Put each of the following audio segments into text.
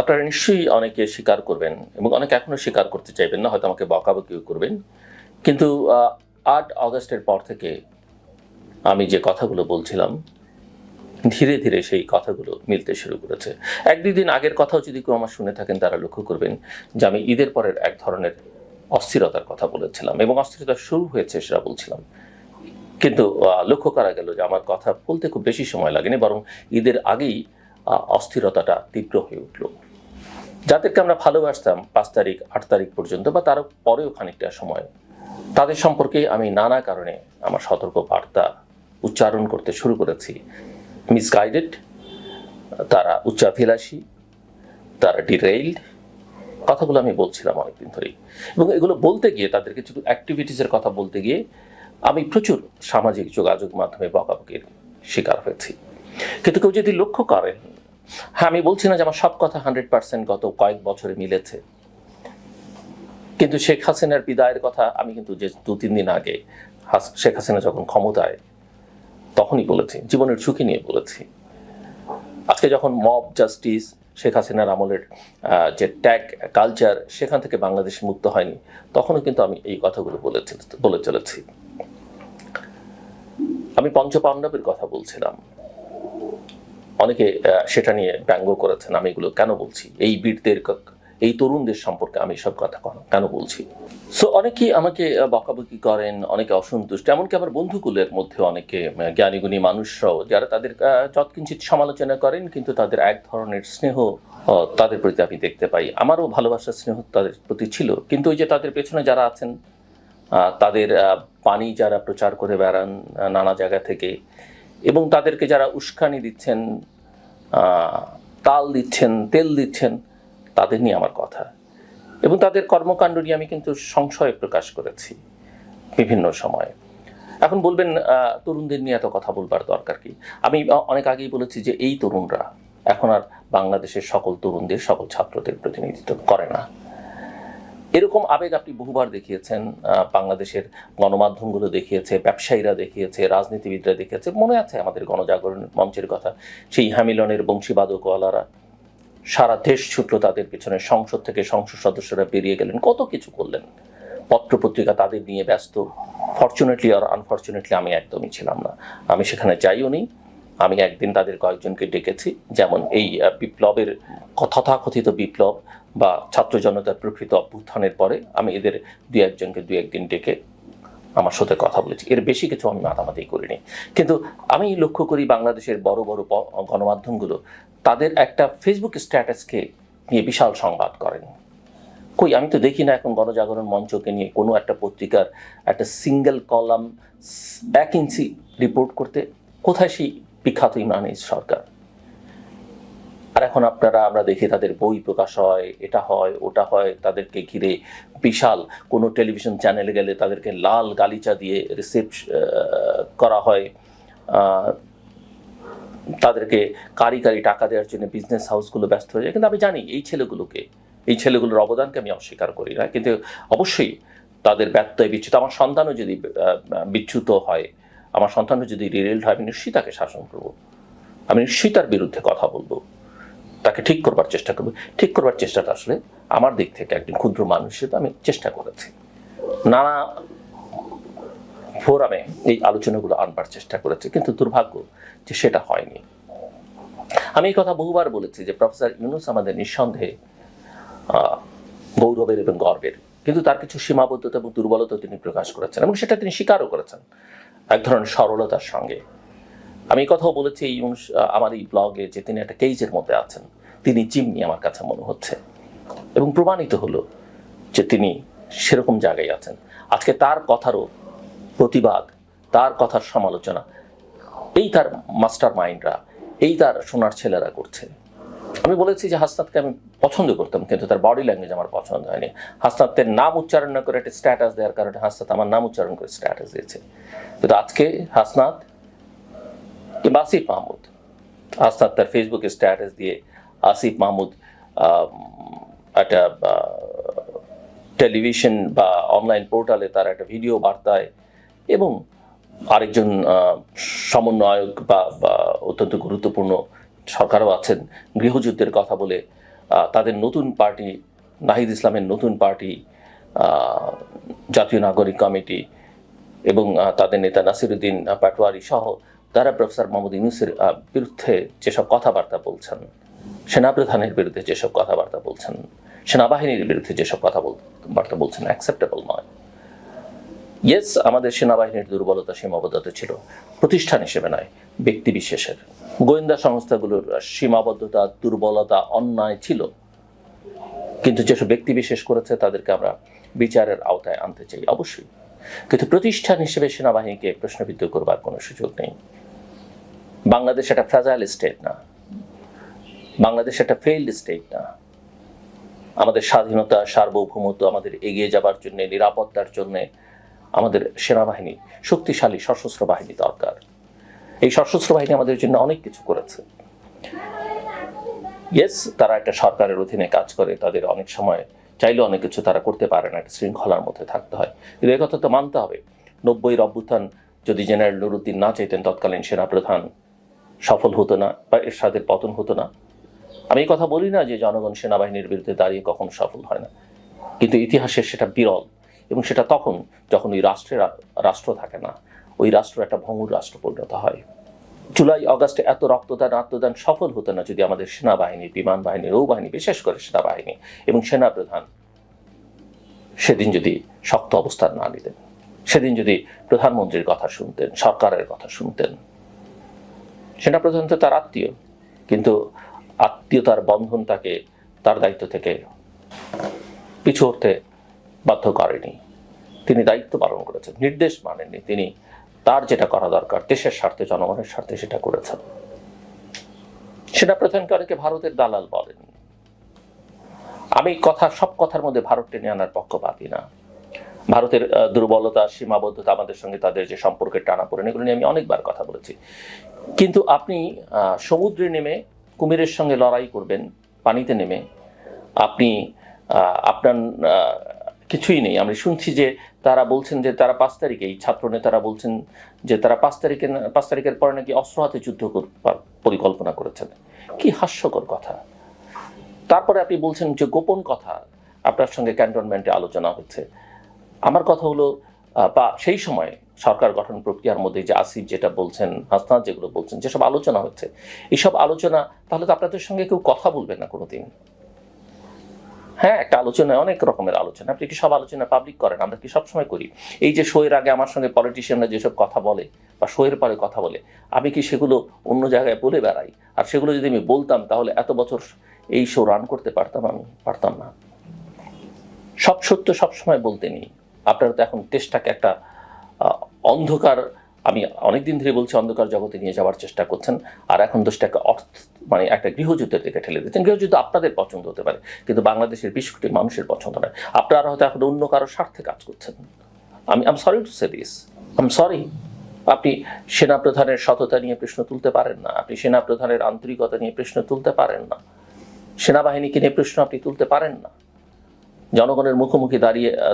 আপনারা নিশ্চয়ই অনেকে স্বীকার করবেন এবং অনেকে এখনো স্বীকার করতে চাইবেন না, হয়তো আমাকে বকাবকিও করবেন। কিন্তু ৮ অগাস্টের পর থেকে আমি যে কথাগুলো বলছিলাম, ধীরে ধীরে সেই কথাগুলো মিলতে শুরু করেছে। ১-২ দিন আগের কথাও যদি কেউ আমার শুনে থাকেন, তারা লক্ষ্য করবেন যে আমি ঈদের পরের এক ধরনের অস্থিরতার কথা বলেছিলাম এবং অস্থিরতা শুরু হয়েছে সেটা বলছিলাম। কিন্তু লক্ষ্য করা গেল যে আমার কথা বলতে খুব বেশি সময় লাগেনি, বরং ঈদের আগেই অস্থিরতাটা তীব্র হয়ে উঠল। যাদেরকে আমরা ভালোবাসতাম ৫ তারিখ ৮ তারিখ পর্যন্ত বা তার পরেও খানিকটা সময়, তাদের সম্পর্কে আমি নানা কারণে আমার সতর্ক বার্তা উচ্চারণ করতে শুরু করেছি। মিসগাইডেড, তারা উচ্চাভিলাষী, তারা ডিরেইলড, কথাগুলো আমি বলছিলাম অনেকদিন ধরেই। এবং এগুলো বলতে গিয়ে, তাদের কিছু অ্যাক্টিভিটিসের কথা বলতে গিয়ে আমি প্রচুর সামাজিক যোগাযোগ মাধ্যমে বকাবকির শিকার হয়েছি। কিন্তু কেউ যদি লক্ষ্য করেন, হ্যাঁ, আমি বলছি না যে আমার সব কথা 100% গত কয়েক বছরে মিলেছে, কিন্তু শেখ হাসিনার বিদায়ের কথা আমি কিন্তু যে ২-৩ দিন আগে শেখ হাসিনা যখন ক্ষমতায়, তখনই বলেছি, জীবনের ঝুঁকি নিয়ে বলেছি। আজকে যখন মব জাস্টিস, শেখ হাসিনার আমলের যে ট্যাগ কালচার, সেখান থেকে বাংলাদেশ মুক্ত হয়নি, তখনও কিন্তু আমি এই কথাগুলো বলে চলেছি। আমি পঞ্চপাণ্ডবের কথা বলছিলাম, অনেকে সেটা নিয়ে ব্যঙ্গ করেছেন। আমি এগুলো কেন বলছি, এই বীরদের, এই তরুণদের সম্পর্কে আমি সব কথা কেন বলছি। সো অনেকেই আমাকে বকাবকি করেন, অনেকে অসন্তুষ্ট, এমনকি আমার বন্ধুকুলের মধ্যে অনেকে জ্ঞানীগুণী মানুষরাও, যারা তাদের যৎকিঞ্চিত সমালোচনা করেন, কিন্তু তাদের এক ধরনের স্নেহ তাদের প্রতি আমি দেখতে পাই। আমারও ভালোবাসার স্নেহ তাদের প্রতি ছিল, কিন্তু ওই যে তাদের পেছনে যারা আছেন, তাদের পানি যারা প্রচার করে বেড়ান নানা জায়গা থেকে, এবং তাদেরকে যারা উস্কানি দিচ্ছেন, তাল দিচ্ছেন, তেল দিচ্ছেন, তাদের নিয়ে আমার কথা। এবং তাদের কর্মকাণ্ড নিয়ে আমি কিন্তু সংশয় প্রকাশ করেছি বিভিন্ন সময়ে। এখন বলবেন তরুণদের নিয়ে এত কথা বলবার দরকার কি? আমি অনেক আগেই বলেছি যে এই তরুণরা এখন আর বাংলাদেশের সকল তরুণদের, সকল ছাত্রদের প্রতিনিধিত্ব করে না। এরকম আবেগ আপনি বহুবার দেখিয়েছেন, বাংলাদেশের গণমাধ্যমগুলো দেখিয়েছে, ব্যবসায়ীরা দেখিয়েছে, রাজনীতিবিদরা দেখিয়েছে। মনে আছে আমাদের গণজাগরণ মঞ্চের কথা, সেই হ্যামিলনের বংশীবাদকওয়ালারা সারা দেশ ছুটল তাদের পিছনে, সংসদ থেকে সংসদ সদস্যরা বেরিয়ে গেলেন, কত কিছু করলেন, পত্রপত্রিকা তাদের নিয়ে ব্যস্ত। ফর্চুনেটলি আর আনফর্চুনেটলি আমি একদমই ছিলাম না, আমি সেখানে যাইও নি। আমি একদিন তাদের কয়েকজনকে ডেকেছি, যেমন এই বিপ্লবের, তথাকথিত বিপ্লব বা ছাত্র জনতার প্রকৃত অভ্যুত্থানের পরে আমি এদের দু একদিন ডেকে আমার সাথে কথা বলেছি। এর বেশি কিছু আমি মাতামাতি করিনি। কিন্তু আমি লক্ষ্য করি বাংলাদেশের বড় বড় গণমাধ্যমগুলো তাদের একটা ফেসবুক স্ট্যাটাসকে নিয়ে বিশাল সংবাদ করেন। কই, আমি তো দেখি না এখন গণজাগরণ মঞ্চকে নিয়ে কোনো একটা পত্রিকার একটা সিঙ্গেল কলাম ১ ইঞ্চি রিপোর্ট করতে। কোথায় সেই বিখ্যাত ইমরান সরকার? আর এখন আমরা দেখি তাদের বই প্রকাশ হয়, এটা হয় ওটা হয়, তাদেরকে ঘিরে বিশাল, কোনো টেলিভিশন চ্যানেলে গেলে তাদেরকে লাল গালিচা দিয়ে করা হয়, তাদেরকে কারি টাকা দেওয়ার জন্য বিজনেস হাউসগুলো ব্যস্ত হয়ে যায়। কিন্তু আমি জানি এই ছেলেগুলোর অবদানকে আমি অস্বীকার করি না, কিন্তু অবশ্যই তাদের ব্যত্যয় বিচ্যুত। আমার সন্তানও যদি বিচ্যুত হয়, আমার সন্তানও যদি রিরেল্ড হয়, আমি নিশ্চয়ই তাকে শাসন করব, আমি নিশ্চয়ই তার বিরুদ্ধে কথা বলবো, তাকে ঠিক করবার চেষ্টা করবো। ঠিক করবার চেষ্টাটা আসলে আমার দিক থেকে একজন ক্ষুদ্র মানুষ হিসেবে আমি চেষ্টা করেছি, নানা ফোরামে এই আলোচনাগুলো আনবার চেষ্টা করেছি, কিন্তু দুর্ভাগ্য যে সেটা হয়নি। আমি এই কথা বহুবার বলেছি যে প্রফেসর ইউনূস আমাদের নিঃসন্দেহে গৌরবের এবং গর্বের, কিন্তু তার কিছু সীমাবদ্ধতা এবং দুর্বলতা তিনি প্রকাশ করেছেন, এবং সেটা তিনি স্বীকারও করেছেন এক ধরনের সরলতার সঙ্গে। আমি এই কথাও বলেছি আমার এই ব্লগে যে তিনি একটা কেজের মধ্যে আছেন, তিনি জিম্মি আমার কাছে মনে হচ্ছে, এবং প্রমাণিত হলো যে তিনি সেরকম জায়গায় আছেন। আজকে তার কথারও প্রতিবাদ, তার কথার সমালোচনা এই তার মাস্টার মাইন্ডরা, এই তার সোনার ছেলেরা করছে। আমি বলেছি যে হাসনাতকে আমি পছন্দ করতাম, কিন্তু তার বডি ল্যাঙ্গুয়েজ আমার পছন্দ হয়নি। হাসনাতের নাম উচ্চারণ না করে একটা স্ট্যাটাস দেওয়ার কারণে হাসনাত আমার নাম উচ্চারণ করে স্ট্যাটাস দিয়েছে। কিন্তু আজকে হাসনাত কিংবা আসিফ মাহমুদ, হাসনাত তার ফেসবুকে স্ট্যাটাস দিয়ে আসিফ মাহমুদ একটা টেলিভিশন বা অনলাইন পোর্টালে তার একটা ভিডিও বার্তায়, এবং আরেকজন সমন্বয়ক বা অত্যন্ত গুরুত্বপূর্ণ সরকারও আছেন, গৃহযুদ্ধের কথা বলে তাদের নতুন পার্টি, নাহিদ ইসলামের নতুন পার্টি, জাতীয় নাগরিক কমিটি এবং তাদের নেতা নাসিরুদ্দিন পাটোয়ারি সহ তারা প্রফেসর মোহাম্মদ ইউনূসের বিরুদ্ধে যেসব কথাবার্তা বলছেন, সেনাপ্রধানের বিরুদ্ধে যেসব কথাবার্তা বলছেন, সেনাবাহিনীর বিরুদ্ধে যেসব কথাবার্তা বলছেন, অ্যাকসেপ্টেবল নয়। ইয়েস, আমাদের সেনাবাহিনীর দুর্বলতা সীমাবদ্ধতা ছিল, প্রতিষ্ঠান হিসেবে নয়, ব্যক্তিবিশেষের। গোয়েন্দা সংস্থাগুলোর সীমাবদ্ধতা, দুর্বলতা, অন্যায় ছিল, কিন্তু যেসব ব্যক্তিবিশেষ করেছে তাদেরকে আমরা বিচারের আওতায় আনতে চাই অবশ্যই, কিন্তু প্রতিষ্ঠান হিসেবে সেনাবাহিনীকে প্রশ্নবিদ্ধ করবার কোনো সুযোগ নেই। বাংলাদেশ একটা ফ্র্যাজাইল স্টেট না, বাংলাদেশ একটা ফেইল্ড স্টেট না। আমাদের স্বাধীনতা, সার্বভৌমত্ব, আমাদের এগিয়ে যাবার জন্য, নিরাপত্তার জন্য আমাদের সেনাবাহিনী, শক্তিশালী সশস্ত্র বাহিনী দরকার। এই সশস্ত্র বাহিনী আমাদের জন্য অনেক কিছু করেছে। ইয়েস, তারা একটা সরকারের অধীনে কাজ করে, তাদের অনেক সময় চাইলে অনেক কিছু তারা করতে পারে না, একটা শৃঙ্খলার মধ্যে থাকতে হয়। কিন্তু এই কথা তো মানতে হবে, 90-এর অভ্যুত্থান যদি জেনারেল নুরুদ্দিন না চাইতেন, তৎকালীন সেনাপ্রধান, সফল হতো না বা এরশাদের পতন হতো না। আমি এই কথা বলি না যে জনগণ সেনাবাহিনীর বিরুদ্ধে দাঁড়িয়ে কখনো সফল হয় না, কিন্তু ইতিহাসে সেটা বিরল, এবং সেটা তখন যখন ওই রাষ্ট্র থাকে না, ওই রাষ্ট্র একটা ভঙ্গুর রাষ্ট্র পরিণত হয়। জুলাই আগস্টে এত রক্তদান, আত্মদান সফল হতো না যদি আমাদের সেনাবাহিনী, বিমান বাহিনী, নৌবাহিনী, বিশেষ করে সেনাবাহিনী এবং সেনাপ্রধান সেদিন যদি শক্ত অবস্থান না নিতেন, সেদিন যদি প্রধানমন্ত্রীর কথা শুনতেন, সরকারের কথা শুনতেন। সেনাপ্রধান তো তার আত্মীয়, কিন্তু আত্মীয়তার বন্ধন তাকে তার দায়িত্ব থেকে পিছু হতে বাধ্য করেনি। তিনি দায়িত্ব পালন করেছেন, নির্দেশ মানেননি। তিনি তার যেটা করা দরকার দেশের স্বার্থে, জনগণের স্বার্থে, সেটা করেছেন। সেনাপ্রধানকে অনেকে ভারতের দালাল বলেন। আমি সব কথার মধ্যে ভারত টেনে আনার পক্ষপাতী না। ভারতের দুর্বলতা, সীমাবদ্ধতা, আমাদের সঙ্গে তাদের যে সম্পর্কের টানাপোড়েন, এগুলো নিয়ে আমি অনেকবার কথা বলেছি। কিন্তু আপনি সমুদ্রে নেমে কুমিরের সঙ্গে লড়াই করবেন, পানিতে নেমে আপনি আপনার কিছুই নেই। আমি শুনছি যে তারা বলছেন যে তারা 5 তারিখে, এই ছাত্র নেতারা বলছেন যে তারা 5 তারিখের পরে নাকি অস্ত্র হাতে যুদ্ধ পরিকল্পনা করেছেন। কি হাস্যকর কথা। তারপরে আপনি বলছেন যে গোপন কথা আপনার সঙ্গে ক্যান্টনমেন্টে আলোচনা হচ্ছে। আমার কথা হলো, বা সেই সময় সরকার গঠন প্রক্রিয়ার মধ্যে যে আসিফ যেটা বলছেন, হাসনাত যেগুলো বলছেন, যেসব আলোচনা হচ্ছে, এইসব আলোচনা তাহলে তো আপনাদের সঙ্গে কেউ কথা বলবে না কোনোদিন। হ্যাঁ, একটা আলোচনায় অনেক রকমের আলোচনা, আপনি কি সব আলোচনা পাবলিক করেন? আমরা কি সবসময় করি? এই যে শোয়ের আগে আমার সঙ্গে পলিটিশিয়ানরা যেসব কথা বলে বা শোয়ের পরে কথা বলে, আমি কি সেগুলো অন্য জায়গায় বলে বেড়াই? আর সেগুলো যদি আমি বলতাম তাহলে এত বছর এই শো রান করতে পারতাম? আমি পারতাম না। সব সত্য সবসময় বলতে নেই। আপনারা তো এখন দেশটাকে একটা অন্ধকার, আমি অনেকদিন ধরে বলছি, অন্ধকার জগতে নিয়ে যাওয়ার চেষ্টা করছেন। আর এখন দেশটাকে মানে একটা গৃহযুদ্ধের দিকে ঠেলে দিচ্ছেন। গৃহযুদ্ধ আপনাদের পছন্দ হতে পারে, কিন্তু বাংলাদেশের 20 কোটি মানুষের পছন্দ নয়। আপনারা হয়তো এখন অন্য কারো স্বার্থে কাজ করছেন। I am sorry to say this, I am sorry. আপনি সেনাপ্রধানের সততা নিয়ে প্রশ্ন তুলতে পারেন না, আপনি সেনাপ্রধানের আন্তরিকতা নিয়ে প্রশ্ন তুলতে পারেন না, সেনাবাহিনীকে নিয়ে প্রশ্ন আপনি তুলতে পারেন না। জনগণের মুখোমুখি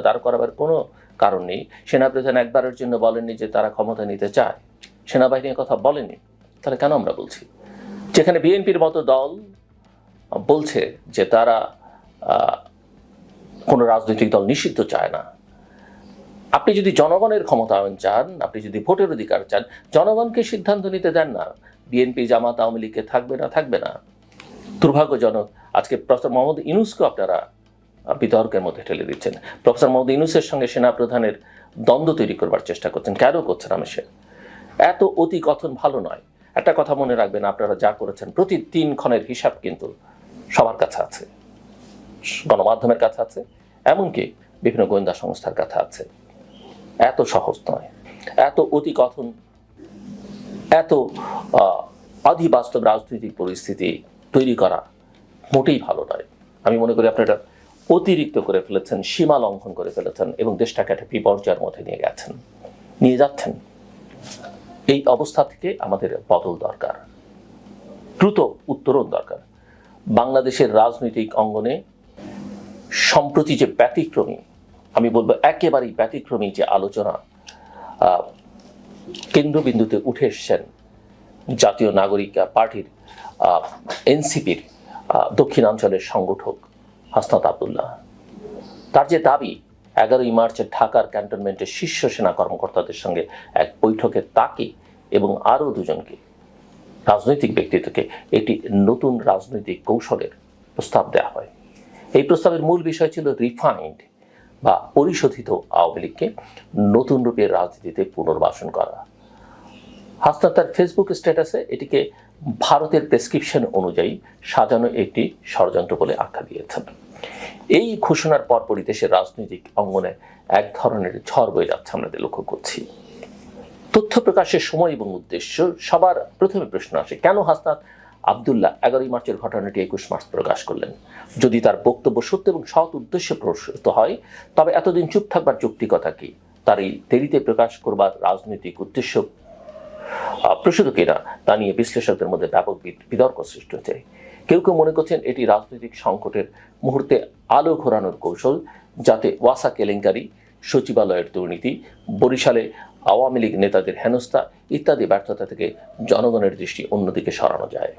দাঁড় করাবার কোনো কারণ নেই। সেনাপ্রধান একবারের জন্য বলেননি যে তারা ক্ষমতা নিতে চায়, সেনাবাহিনীর কথা বলেনি। তাহলে কেন আমরা বলছি? যেখানে বিএনপির মতো দল বলছে যে তারা কোনো রাজনৈতিক দল নিষিদ্ধ চায় না। আপনি যদি জনগণের ক্ষমতায়ন চান, আপনি যদি ভোটের অধিকার চান, জনগণকে সিদ্ধান্ত নিতে দেন না। বিএনপি, জামাত, আওয়ামী লীগকে থাকবে না। দুর্ভাগ্যজনক, আজকে প্রফেসর মোহাম্মদ ইউনূসকে আপনারা বিতর্কের মধ্যে ঠেলে দিচ্ছেন। প্রফেসর মোহাম্মদ ইউনূসের সঙ্গে সেনাপ্রধানের দ্বন্দ্ব তৈরি করবার চেষ্টা করছেন। কেন করছেন? আমি এত অতি কথন ভালো নয়। একটা কথা মনে রাখবেন, আপনারা যা করেছেন প্রতি 3 ক্ষণের হিসাব কিন্তু সবার কাছে আছে, গণমাধ্যমের কাছে আছে, এমনকি বিভিন্ন গোয়েন্দা সংস্থার কাছে আছে। এত সহজ নয়, এত অতি কথন, এত অধিবাস্তব রাজনৈতিক পরিস্থিতি তৈরি করা মোটেই ভালো নয়। আমি মনে করি আপনারা অতিরিক্ত করে ফেলেছেন, সীমা লঙ্ঘন করে ফেলেছেন এবং দেশটাকে একটা বিপর্যয়ের মধ্যে নিয়ে যাচ্ছেন। এই অবস্থা থেকে আমাদের বদল দরকার, দ্রুত উত্তরণ দরকার। বাংলাদেশের রাজনৈতিক অঙ্গনে সম্প্রতি যে ব্যতিক্রমী, আমি বলবো একেবারেই ব্যতিক্রমী যে আলোচনা কেন্দ্রবিন্দুতে উঠে এসছেন জাতীয় নাগরিক পার্টির, এনসিপির দক্ষিণাঞ্চলের সংগঠক হাসনাত আবদুল্লাহ, তার যে দাবি 11ই মার্চে ঢাকার ক্যান্টনমেন্টের শীর্ষ সেনা কর্মকর্তাদের সঙ্গে এক বৈঠকে তাকে এবং আরও দুজনকে রাজনৈতিক ব্যক্তিত্বকে একটি নতুন রাজনৈতিক কৌশলের প্রস্তাব দেওয়া হয়। এই প্রস্তাবের মূল বিষয় ছিল রিফাইন্ড বা পরিশোধিত আওয়ামী লীগকে নতুন রূপে রাজনীতিতে পুনর্বাসন করা। হাসনাত তার ফেসবুক স্ট্যাটাসে এটিকে ভারতের প্রেসক্রিপশন অনুযায়ী সাজানো একটি ষড়যন্ত্র বলে আখ্যা দিয়েছেন। এই ঘোষণার পরপরই দেশের রাজনৈতিক অঙ্গনে এক ধরনের ঝড় বয়ে যাচ্ছে আমরা লক্ষ্য করছি। তথ্য প্রকাশের সময় এবং উদ্দেশ্য, সবার প্রথমে প্রশ্ন আসে, কেন হাসনাত আবদুল্লাহ 11ই মার্চের ঘটনাটি 21 মার্চ প্রকাশ করলেন? যদি তার বক্তব্য সত্য এবং সৎ উদ্দেশ্যে প্রসূত হয়, তবে এতদিন চুপ থাকবার যৌক্তিকতা কি? তার এই দেরিতে প্রকাশ করবার রাজনৈতিক উদ্দেশ্য প্রসূত কিনা তা নিয়ে বিশ্লেষকদের মধ্যে ব্যাপক বিতর্ক সৃষ্টি হয়েছে। কেউ কেউ মনে করছেন এটি রাজনৈতিক সংকটের মুহূর্তে আলো ঘোরানোর কৌশল, যাতে ওয়াসা কেলেঙ্কারি, সচিবালয়ের দুর্নীতি, বরিশালে আওয়ামী লীগ নেতাদের হেনস্থা ইত্যাদি ব্যর্থতা থেকে জনগণের দৃষ্টি অন্যদিকে সরানো যায়।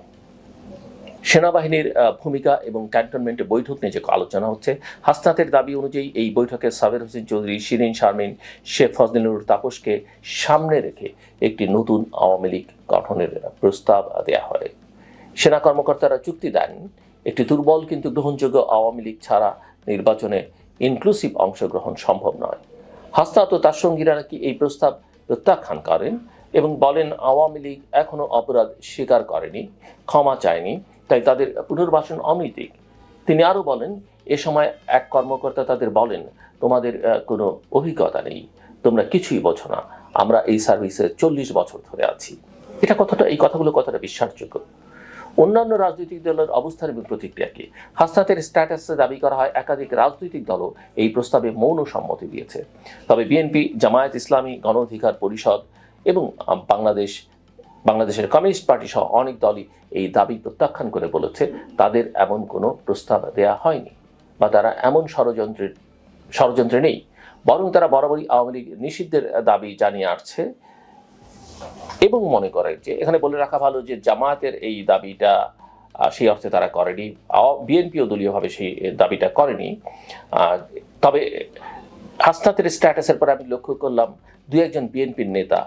সেনাবাহিনীর ভূমিকা এবং ক্যান্টনমেন্টে বৈঠক নিয়ে যে আলোচনা হচ্ছে, হাসনাতের দাবি অনুযায়ী এই বৈঠকে সাবের হোসেন চৌধুরী, শিরিন শারমিন, শেখ ফজলুর তাপসকে সামনে রেখে একটি নতুন আওয়ামী লীগ গঠনের প্রস্তাব দেওয়া হয়। সেনা কর্মকর্তারা যুক্তি দেন, একটি দুর্বল কিন্তু গ্রহণযোগ্য আওয়ামী লীগ ছাড়া নির্বাচনে ইনক্লুসিভ অংশগ্রহণ সম্ভব নয়। হাসনাত ও তার সঙ্গীরা নাকি এই প্রস্তাব প্রত্যাখ্যান করেন এবং বলেন আওয়ামী লীগ এখনো অপরাধ স্বীকার করেনি, ক্ষমা চায়নি, তাই তাদের পুনর্বাসন অনৈতিক। তিনি আরও বলেন, এ সময় এক কর্মকর্তা তাদের বলেন, তোমাদের কোনো অভিজ্ঞতা নেই, তোমরা কিছুই বোঝো না, আমরা এই সার্ভিসে 40 বছর ধরে আছি। এই কথাগুলো কতটা বিশ্বাসযোগ্য? অন্যান্য রাজনৈতিক দলের অবস্থান এবং প্রতিক্রিয়া কি? হাসনাতের স্ট্যাটাসে দাবি করা হয় একাধিক রাজনৈতিক দলও এই প্রস্তাবে মৌন সম্মতি দিয়েছে। তবে বিএনপি, জামায়াত ইসলামী, গণ অধিকার পরিষদ এবং বাংলাদেশের কমিউনিস্ট পার্টি সহ অনেক দলই এই দাবি প্রত্যাখ্যান করে বলেছে তাদের এমন কোনো প্রস্তাব দেয়া হয়নি বা তারা এমন ষড়যন্ত্রে নেই, বরং তারা বরাবরই আওয়ামী লীগ নিষিদ্ধের দাবি জানিয়ে আসছে এবং মনে করে যে, এখানে বলে রাখা ভালো যে জামায়াতের এই দাবিটা সেই অর্থে তারা করেনি, বিএনপিও দলীয়ভাবে সেই দাবিটা করেনি। তবে হাসনাতের স্ট্যাটাসের পর আমি লক্ষ্য করলাম 2-1 বিএনপির নেতা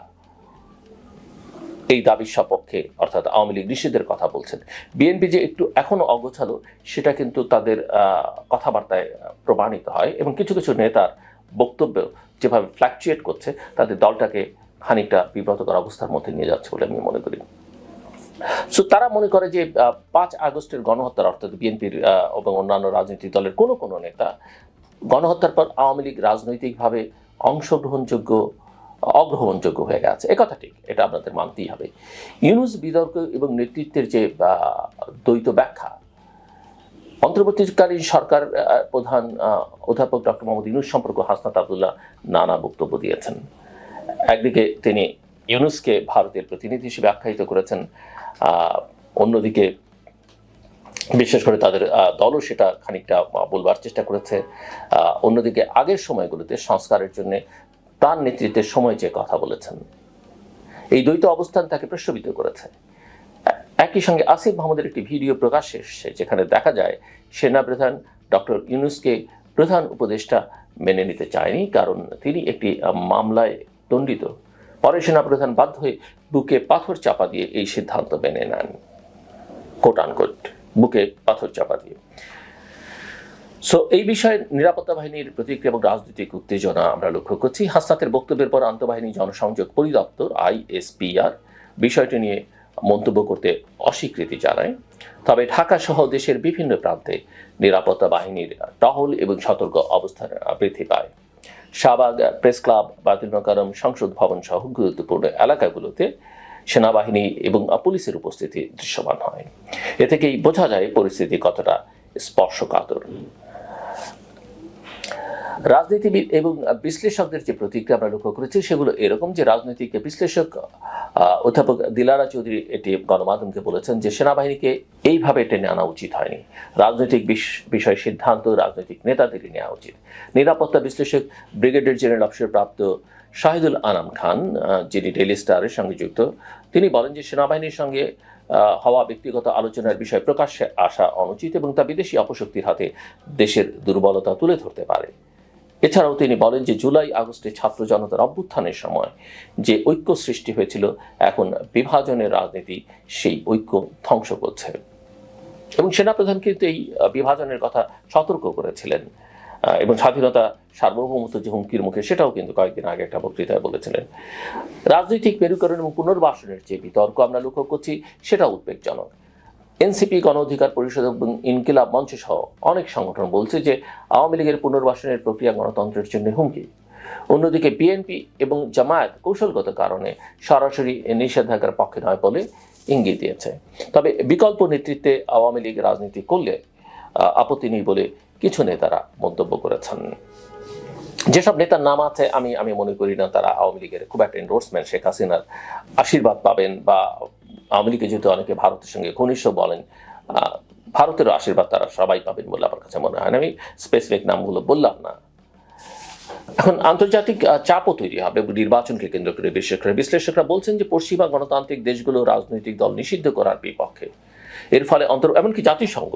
এই দাবির সপক্ষে, অর্থাৎ আওয়ামী লীগ নিষিদ্ধের কথা বলছেন। বিএনপি যে একটু এখনো অগোছালো সেটা কিন্তু তাদের কথাবার্তায় প্রমাণিত হয় এবং কিছু কিছু নেতার বক্তব্য যেভাবে ফ্ল্যাকচুয়েট করছে তাদের দলটাকে খানিকটা বিব্রতকর অবস্থার মধ্যে নিয়ে যাচ্ছে বলে আমি মনে করি। সো তারা মনে করে যে 5 আগস্টের গণহত্যার, অর্থাৎ বিএনপির এবং অন্যান্য রাজনৈতিক দলের কোনো কোনো নেতা গণহত্যার পর আওয়ামী লীগ রাজনৈতিকভাবে অগ্রহণযোগ্য হয়ে গেছে। একথা ঠিক, এটা আপনাদের মানতেই হবে। ইউনূস বিতর্ক এবং নেতৃত্বের যে দ্বৈত ব্যাখ্যা, অন্তর্বর্তীকালীন সরকার প্রধান অধ্যাপক ডক্টর মোহাম্মদ ইউনূস সম্পর্কে হাসনাত আবদুল্লাহ নানা বক্তব্য দিয়েছেন। একদিকে তিনি ইউনূসকে ভারতের প্রতিনিধি হিসেবে আখ্যায়িত করেছেন, অন্যদিকে বিশেষ করে তাদের দলও সেটা খানিকটা বলবার চেষ্টা করেছে। অন্যদিকে আগের সময়গুলোতে সংস্কারের জন্য তার নেতৃত্বের সময় যে কথা বলেছেন, এই দ্বৈত অবস্থান তাকে প্রশ্নবিদ্ধ করেছে। একই সঙ্গে আসিফ মাহমুদের একটি ভিডিও প্রকাশ্যে এসেছে যেখানে দেখা যায় সেনাপ্রধান ডক্টর ইউনূসকে প্রধান উপদেষ্টা মেনে নিতে চায়নি, কারণ তিনি একটি মামলায় দণ্ডিত। পরে সেনাপ্রধান বাধ্য হয়ে বুকে পাথর চাপা দিয়ে এই সিদ্ধান্ত মেনে নেন, কোট আনকোট, বুকে পাথর চাপা দিয়ে। সো এই বিষয়ে নিরাপত্তা বাহিনীর প্রতিক্রিয়া এবং রাজনৈতিক উত্তেজনা আমরা লক্ষ্য করছি। হাসনাতের বক্তব্যের পর আন্তঃবাহিনী জনসংযোগ পরিদপ্তর ISPR বিষয়টি নিয়ে মন্তব্য করতে অস্বীকৃতি জানায়। তবে ঢাকা সহ দেশের বিভিন্ন প্রান্তে নিরাপত্তা বাহিনীর টহল এবং সতর্ক অবস্থান বৃদ্ধি পায়। শাহবাগ, প্রেস ক্লাব, বায়তুল মোকাররম, সংসদ ভবন সহ গুরুত্বপূর্ণ এলাকাগুলোতে সেনাবাহিনী এবং পুলিশের উপস্থিতি দৃশ্যমান হয়। এ থেকেই বোঝা যায় পরিস্থিতি কতটা স্পর্শকাতর। রাজনীতিবিদ এবং বিশ্লেষকদের যে প্রতিক্রিয়া আমরা লক্ষ্য করেছি সেগুলো এরকম যে রাজনৈতিক বিশ্লেষক অধ্যাপক দিলারা চৌধুরী এটি গণমাধ্যমকে বলেছেন যে সেনাবাহিনীকে এইভাবে টেনে আনা উচিত হয়নি, রাজনৈতিক বিষয় সিদ্ধান্ত রাজনৈতিক নেতাদেরই নেওয়া উচিত। নিরাপত্তা বিশ্লেষক ব্রিগেডিয়ার জেনারেল অবসরপ্রাপ্ত শাহিদুল আনাম খান, যিনি ডেইলি স্টারের সঙ্গে যুক্ত, তিনি বলেন যে সেনাবাহিনীর সঙ্গে হওয়া ব্যক্তিগত আলোচনার বিষয় প্রকাশ্যে আসা অনুচিত এবং তা বিদেশি অপশক্তির হাতে দেশের দুর্বলতা তুলে ধরতে পারে। এছাড়াও তিনি বলেন যে জুলাই আগস্টে ছাত্র জনতার অভ্যুত্থানের সময় যে ঐক্য সৃষ্টি হয়েছিল এখন বিভাজনের রাজনীতি সেই ঐক্য ধ্বংস করছে। এবং সেনাপ্রধান কিন্তু এই বিভাজনের কথা সতর্ক করেছিলেন এবং স্বাধীনতা সার্বভৌমত্ব যে হুমকির মুখে সেটাও কিন্তু কয়েকদিন আগে একটা বক্তৃতায় বলেছিলেন। রাজনৈতিক মেরুকরণ এবং পুনর্বাসনের যে বিতর্ক আমরা লক্ষ্য করছি সেটা উদ্বেগজনক। এনসিপি, গণ অধিকার পরিষদ এবং ইনকিলাব মঞ্চ সহ অনেক সংগঠন বলছে যে আওয়ামী লীগের পুনর্বাসনের প্রক্রিয়া গণতন্ত্রের জন্য হুমকি। অন্যদিকে বিএনপি এবং জামায়াত কৌশলগত কারণে সরাসরি নিষেধাজ্ঞার পক্ষে নয় বলে ইঙ্গিত দিয়েছে। তবে বিকল্প নেতৃত্বে আওয়ামী লীগ রাজনীতি করলে আপত্তি নেই বলে কিছু নেতারা মন্তব্য করেছেন। যেসব নেতার নাম আছে আমি মনে করি না তারা আওয়ামী লীগের খুব একটা এন্ডোর্সমেন্ট, শেখ হাসিনার আশীর্বাদ পাবেন, বা আওয়ামী লীগের যেহেতু অনেকে ভারতের সঙ্গে ঘনিষ্ঠ বলেন, ভারতেরও আশীর্বাদ তারা সবাই পাবেন বলে আমার কাছে মনে হয় না। আমি স্পেসিফিক নামগুলো বললাম না। এখন আন্তর্জাতিক চাপও তৈরি হবে নির্বাচনকে কেন্দ্র করে। বিশ্লেষকরা বলছেন যে পশ্চিমা গণতান্ত্রিক দেশগুলো রাজনৈতিক দল নিষিদ্ধ করার বিপক্ষে। এর ফলে এমনকি জাতিসংঘ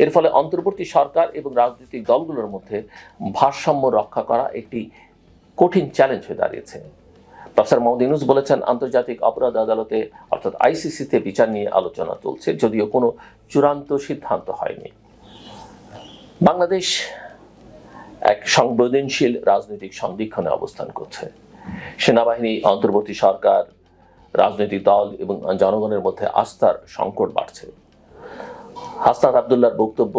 এর ফলে অন্তর্বর্তী সরকার এবং রাজনৈতিক দলগুলোর মধ্যে ভারসাম্য রক্ষা করা একটি কঠিন চ্যালেঞ্জ হয়ে দাঁড়িয়েছে। প্রফেসর মোহাম্মদ ইউনূস বলেছেন, আন্তর্জাতিক অপরাধ আদালতে অর্থাৎ আইসিসিতে বিচার নিয়ে আলোচনা চলছে, যদিও কোনো চূড়ান্ত সিদ্ধান্ত হয়নি। বাংলাদেশ এক সংবেদনশীল রাজনৈতিক সন্দিক্ষণে অবস্থান করছে। সেনাবাহিনী, অন্তর্বর্তী সরকার, রাজনৈতিক দল এবং জনগণের মধ্যে আস্থার সংকট বাড়ছে। হাসনাত আবদুল্লাহর বক্তব্য,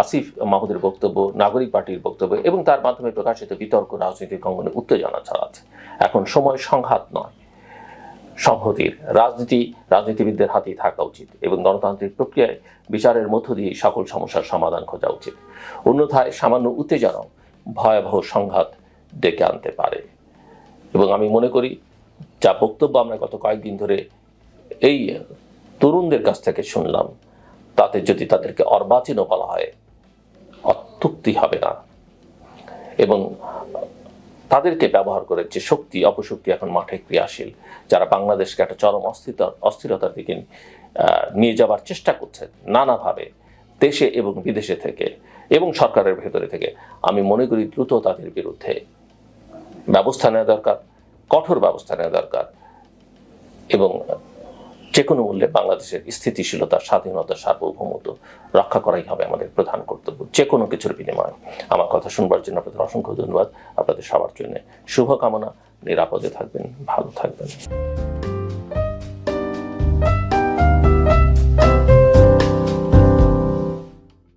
আসিফ মাহমুদের বক্তব্য, নাগরিক পার্টির বক্তব্য এবং তার মাধ্যমে প্রকাশিত বিতর্ক রাজনৈতিক অঙ্গনে উত্তেজনা ছড়াচ্ছে। এখন সময় সংঘাত নয়, সংহতির। রাজনীতিবিদদের হাতেই থাকা উচিত এবং গণতান্ত্রিক প্রক্রিয়ায় বিচারের মধ্য দিয়ে সকল সমস্যার সমাধান খোঁজা উচিত। অন্যথায় সামান্য উত্তেজনাও ভয়াবহ সংঘাত ডেকে আনতে পারে। এবং আমি মনে করি যা বক্তব্য আমরা গত কয়েকদিন ধরে এই তরুণদের কাছ থেকে শুনলাম, তাতে যদি তাদেরকে অর্বাচীনও বলা হয় অত্যুক্তি হবে না। এবং তাদেরকে ব্যবহার করে যে শক্তি অপশক্তি এখন মাঠে ক্রিয়াশীল, যারা বাংলাদেশকে একটা চরম অস্থিরতার দিকে নিয়ে যাবার চেষ্টা করছে নানাভাবে, দেশে এবং বিদেশে থেকে এবং সরকারের ভেতরে থেকে, আমি মনে করি দ্রুত তাদের বিরুদ্ধে ব্যবস্থা নেওয়া দরকার, কঠোর ব্যবস্থা নেওয়া দরকার। এবং যে কোনো মূল্যে বাংলাদেশের স্থিতিশীলতা, স্বাধীনতা, সার্বভৌমত্ব রক্ষা করাই হবে আমাদের প্রধান কর্তব্য, যে কোনো কিছুর বিনিময়ে। আমার কথা শুনবার জন্য আপনাদের অসংখ্য ধন্যবাদ। আপনাদের সবার জন্য শুভকামনা। নিরাপদে থাকবেন, ভালো থাকবেন।